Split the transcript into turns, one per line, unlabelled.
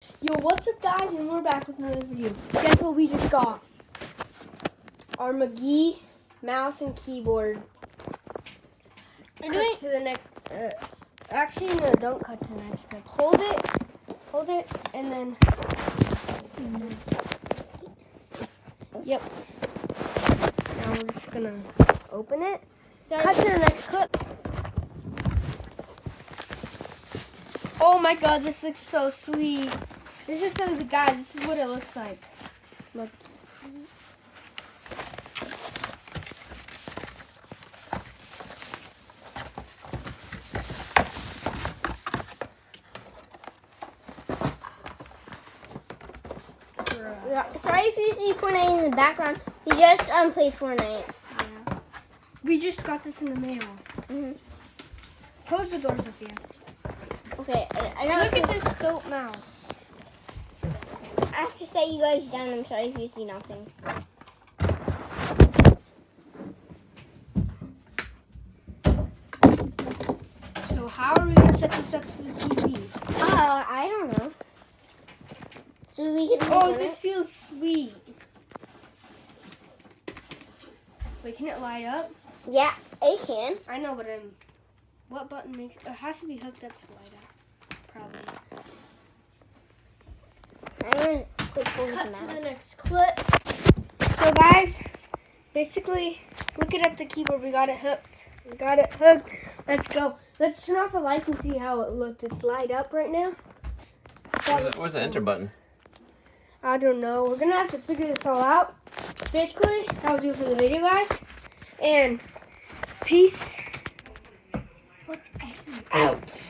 Yo, what's up guys, and we're back with another video. Guess what we just got? Our Magegee mouse and keyboard. Cut to the next, actually no, don't cut to the next clip. Hold it, and then, yep. Now we're just gonna open it. Cut to the next clip. Oh my god, this looks so sweet. This is so good, guys. This is what it looks like. Look.
Sorry if you see Fortnite in the background. He just played Fortnite.
Yeah. We just got this in the mail. Close the door, Sophia.
Okay, I gotta
Look at this dope mouse.
I have to set you guys down. I'm sorry if you see nothing.
So how are we gonna set this up to the TV?
I don't know. So we can.
Oh, this feels sweet. Wait, can it light up?
Yeah, it can.
I know, but what button makes it has to be hooked up to light up? Probably.
I'm gonna click over
Cut
the
to the
mouse.
next clip. So guys, basically, looking up the keyboard, we got it hooked. Let's go. Let's turn off the lights and see how it looked. It's light up right now.
Where's the enter button?
I don't know. We're gonna have to figure this all out. Basically, that'll do it for the video, guys. And peace. What's out?